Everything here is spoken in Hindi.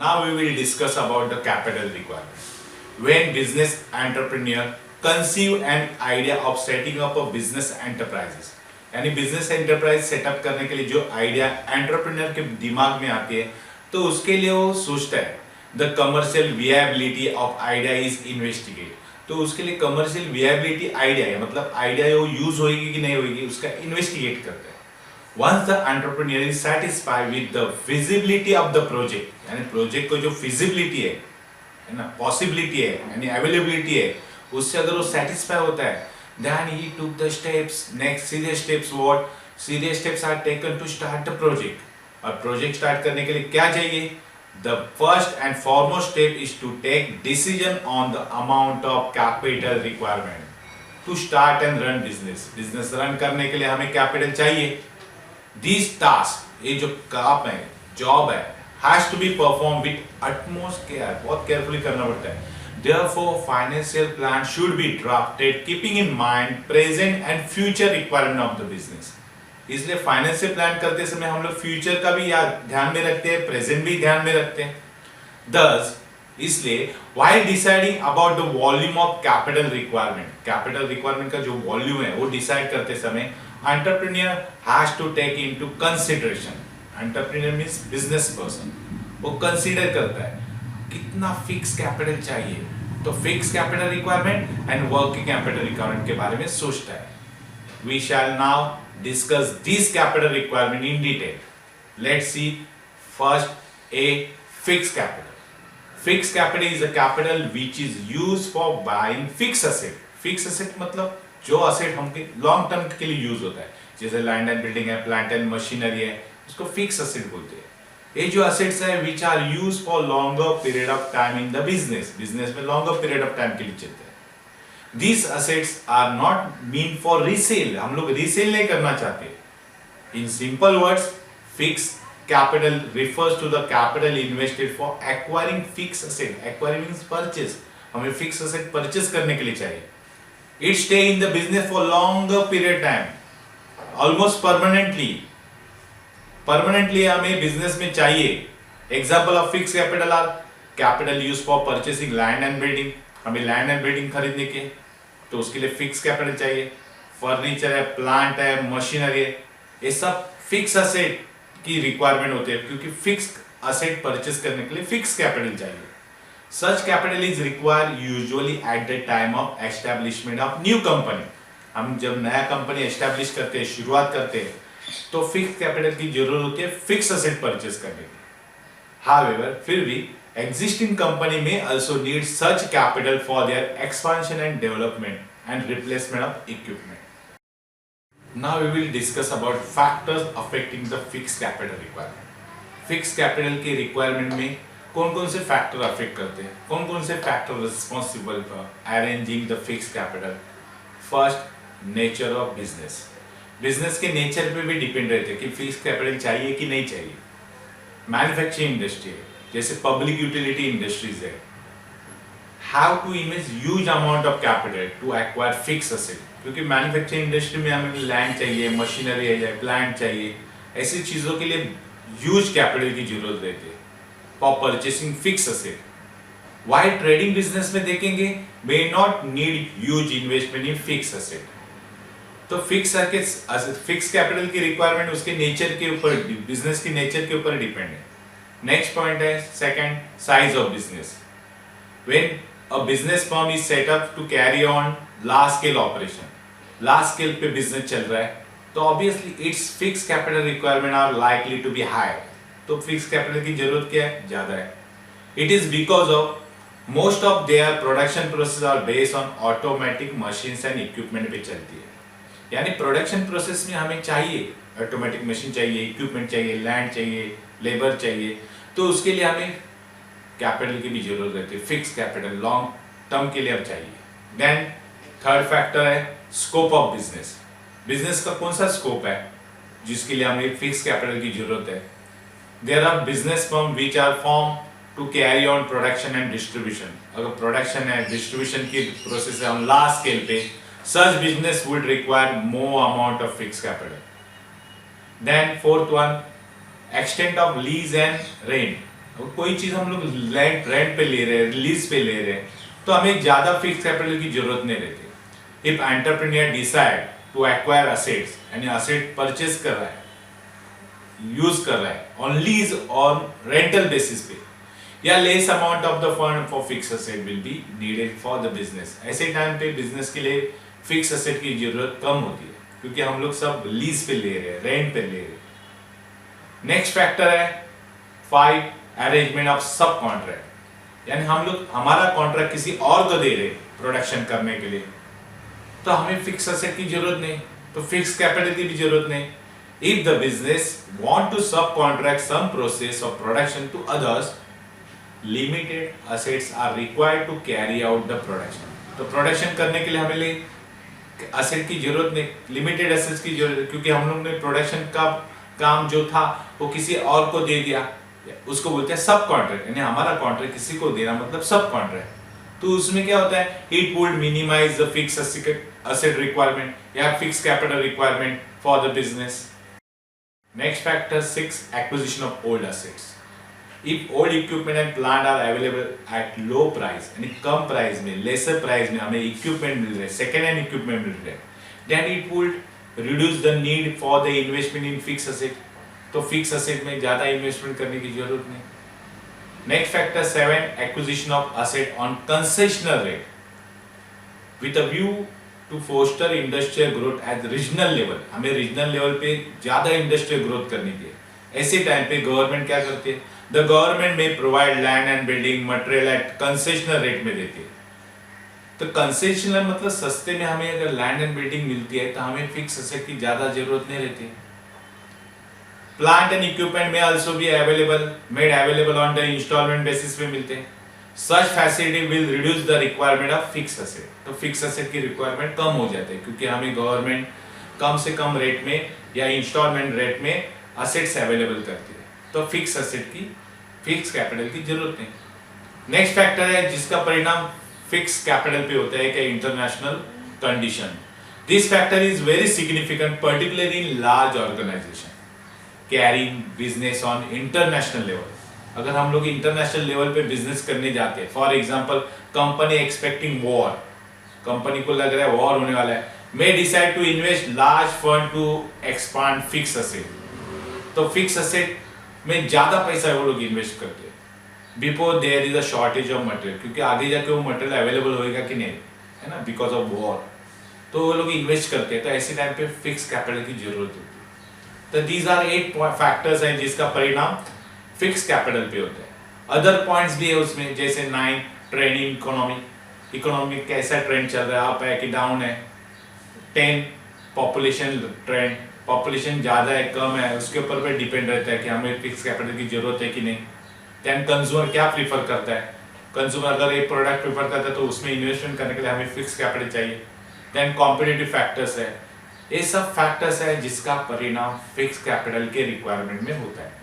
Now we will discuss about the capital requirement. When business entrepreneur conceive an idea of setting up a business enterprises, यानी बिजनेस एंटरप्राइज सेटअप करने के लिए जो आइडिया एंटरप्रेन्योर के दिमाग में आती है तो उसके लिए वो सोचता है the commercial viability of idea is investigate. तो उसके लिए कमर्शियल विएबिलिटी आइडिया है, मतलब आइडिया वो यूज होगी कि नहीं होगी उसका इन्वेस्टिगेट करता है। Once the entrepreneur is satisfied with the feasibility of the project, यानी प्रोजेक्ट को जो feasibility है ना, possibility है यानी availability है, उससे अगर वो satisfy होता है, then he took the steps. Next serious steps what? Serious steps are taken to start the project. और project start करने के लिए क्या चाहिए? The first and foremost step is to take decision on the amount of capital requirement to start and run business. Business run करने के लिए हमें capital चाहिए। These tasks, ये जो काम है, जॉब है, has to be performed with utmost care, बहुत carefully करना पड़ता है। Therefore, financial plan should be drafted keeping in mind present and future requirement of the business. इसलिए फाइनेंशियल प्लान करते समय हम लोग फ्यूचर का भी याद ध्यान में रखते हैं, प्रेजेंट भी ध्यान में रखते हैं। Thus, इसलिए while deciding about the volume of capital requirement, capital requirement का जो वॉल्यूम है वो डिसाइड करते समय entrepreneur has to take into consideration. Entrepreneur means business person. वो consider करता है कितना फिक्स कैपिटल चाहिए, तो fix capital requirement and working capital requirement के बारे में सोचता है। We shall now discuss these capital requirement in detail. Let's see first a fixed capital. Fixed capital is a capital which is used for buying fixed asset. Fixed asset मतलब जो असेट हमके लॉन्ग टर्म के लिए यूज होता है, जैसे लैंड एंड बिल्डिंग है, प्लांट एंड मशीनरी है, उसको फिक्स असेट बोलते हैं। ये जो असेट्स है which are use for longer period of time in the business, business में लॉन्गर पीरियड ऑफ टाइम के लिए चलते हैं। These assets are not mean for resale, हम लोग रीसेल नहीं करना चाहते। In simple words, fix capital refers to the capital invested for acquiring fixed asset. Acquiring means purchase, हमें फिक्स असेट परचेस करने के लिए चाहिए। It stay in the business for longer period time, almost permanently. Permanently हमें business में चाहिए। Example of fixed capital are capital used for purchasing land and building. हमें land and building खरीदने के तो उसके लिए fixed capital चाहिए। Furniture है, plant है, machinery है, ये सब fixed asset की requirement होते हैं क्योंकि fixed asset purchase करने के लिए fixed capital चाहिए। Such capital is required usually at the time of establishment of new company. हम जब नया कंपनी एस्टैब्लिश करते हैं, शुरुआत करते हैं, तो फिक्स कैपिटल की जरूरत होती है फिक्स असेट परचेस करने की। However, फिर भी existing company may also need such capital for their expansion and development and replacement of equipment. Now we will discuss about factors affecting the fixed capital requirement. Fixed capital की requirement में कौन कौन से फैक्टर अफेक्ट करते हैं, कौन कौन से factor responsible for arranging the fix capital. First, nature of business. Business के नेचर पे भी डिपेंड रहते हैं कि फिक्स कैपिटल चाहिए कि नहीं चाहिए। मैन्युफैक्चरिंग इंडस्ट्री है, जैसे पब्लिक यूटिलिटी इंडस्ट्रीज है, have to invest huge amount of capital to acquire fix asset, क्योंकि मैन्युफैक्चरिंग इंडस्ट्री में हमें लैंड चाहिए, मशीनरी है, प्लांट चाहिए, ऐसी चीजों के लिए ह्यूज कैपिटल की जरूरत रहती है for purchasing fixed asset. While trading business में देखेंगे may not need huge investment in fixed asset. तो फिक्स कैपिटल की रिक्वायरमेंट उसके नेचर के ऊपर, बिजनेस की नेचर के ऊपर डिपेंड है। नेक्स्ट पॉइंट है second, size of business. When a business firm is set up to carry on large scale operation, large scale पे बिजनेस चल रहा है, तो obviously it's fix capital requirement are likely to be high. तो फिक्स कैपिटल की जरूरत क्या है, ज्यादा है। It is because of most of their production process are based on automatic machines and equipment पे चलती है, यानी प्रोडक्शन प्रोसेस में हमें चाहिए ऑटोमेटिक मशीन चाहिए, इक्विपमेंट चाहिए, लैंड चाहिए, लेबर चाहिए, तो उसके लिए हमें कैपिटल की भी जरूरत रहती है। फिक्स कैपिटल लॉन्ग टर्म के लिए अब चाहिए। देन थर्ड फैक्टर है स्कोप ऑफ बिजनेस। बिजनेस का कौन सा स्कोप है जिसके लिए हमें फिक्स कैपिटल की जरूरत है। There are business firm which are form to carry on production and distribution. अगर प्रोडक्शन है, डिस्ट्रीब्यूशन की प्रोसेस है ऑन लार्ज स्केल पे, such business would require more amount of fixed capital. Then fourth one, extent of lease and rent. कोई चीज हम लोग रेंट पे ले रहे हैं, लीज पे ले रहे हैं, तो हमें ज्यादा फिक्स कैपिटल की जरूरत नहीं रहती। If entrepreneur decide to acquire assets, यानी असेट परचेज कर रहा है, यूज कर रहा है, on lease on rental basis पे, या less amount of the fund for fix asset will be needed for the business. ऐसे टाइम पे बिजनेस के लिए फिक्स असेट की जरूरत कम होती है, क्योंकि हम लोग सब लीज पे ले रहे हैं, रेंट पे ले रहे हैं। नेक्स्ट फैक्टर है 5, अरेंजमेंट ऑफ सब कॉन्ट्रैक्ट, यानी हम लोग हमारा कॉन्ट्रैक्ट किसी और को दे रहे प्रोडक्शन करने के लिए, तो हमें फिक्स असेट की जरूरत नहीं, तो फिक्स कैपिटल की भी जरूरत नहीं। If the business want to sub contract some process of production to others, limited assets are required to carry out the production. तो प्रोडक्शन करने के लिए हमें असेट की जरूरत नहीं, लिमिटेड असेट्स की जरूरत, क्योंकि हम लोग ने प्रोडक्शन का काम जो था वो किसी और को दे दिया, उसको बोलते हैं सब कॉन्ट्रैक्ट, यानी हमारा कॉन्ट्रैक्ट किसी को देना मतलब सब कॉन्ट्रैक्ट। तो उसमें क्या होता है, it would minimise the fix asset requirement या fix capital requirement for the business. Next factor 6, acquisition of old assets. If old equipment and plant are available at low price, यानी कम प्राइस में, लेसर प्राइस में हमें इक्विपमेंट मिल रहे हैं, सेकेंड हैंड इक्विपमेंट मिल रहे हैं, then it would reduce the need for the investment in fix asset. तो फिक्स असेट में ज्यादा इन्वेस्टमेंट करने की जरूरत नहीं। Next factor 7, acquisition of asset on concessional rate with a view to foster industrial growth at regional level. हमें रीजनल लेवल पे ज्यादा इंडस्ट्रियल ग्रोथ करनी है। ऐसे टाइम पे गवर्नमेंट क्या करती है, द गवर्नमेंट में provide land and building material at concessional rate में देती है। तो कंसेशनल मतलब सस्ते में हमें अगर लैंड एंड बिल्डिंग मिलती है तो हमें फिक्स असेट की ज्यादा जरूरत नहीं रहती। प्लांट एंड इक्विपमेंट में आल्सो भी available, made available on the instalment basis पे मिलते हैं। Such facility will reduce the requirement of fix asset. तो फिक्स असेट की रिक्वायरमेंट कम हो जाती है, क्योंकि हमें गवर्नमेंट कम से कम रेट में या इंस्टॉलमेंट रेट में असेट्स अवेलेबल करती है, तो फिक्स असेट की, फिक्स कैपिटल की जरूरत नहीं। नेक्स्ट फैक्टर है जिसका परिणाम फिक्स कैपिटल पे होता है कि international condition. This factor is very significant particularly in large organisation carrying business on international level. अगर हम लोग इंटरनेशनल लेवल पे बिजनेस करने जाते हैं, for example company expecting war, company को लग रहा है वॉर होने वाला है, may decide to invest large fund to expand fix asset. तो फिक्स असेट में ज्यादा पैसा वो लोग इन्वेस्ट करते हैं before there is a shortage of material, क्योंकि आगे जाके वो मटेरियल अवेलेबल होएगा कि नहीं, है ना, बिकॉज ऑफ वॉर। तो वो लोग इन्वेस्ट करते हैं, तो ऐसे टाइम पे फिक्स कैपिटल की जरूरत होती है। तो दीज आर 8 फैक्टर्स हैं जिसका परिणाम फिक्स कैपिटल पे होता है। अदर पॉइंट्स भी है उसमें, जैसे 9, ट्रेंडिंग इकोनॉमी, इकोनॉमी कैसा ट्रेंड चल रहा है, अप है कि डाउन है। 10, पॉपुलेशन ट्रेंड, पॉपुलेशन ज़्यादा है कम है, उसके ऊपर पे डिपेंड रहता है कि हमें फिक्स कैपिटल की जरूरत है कि नहीं। देन कंज्यूमर क्या प्रीफर करता है, कंज्यूमर अगर एक प्रोडक्ट प्रीफर करता है तो उसमें इन्वेस्टमेंट करने के लिए हमें फिक्स कैपिटल चाहिए। देन कॉम्पिटिटिव फैक्टर्स है, ये सब फैक्टर्स है जिसका परिणाम फिक्स कैपिटल के रिक्वायरमेंट में होता है।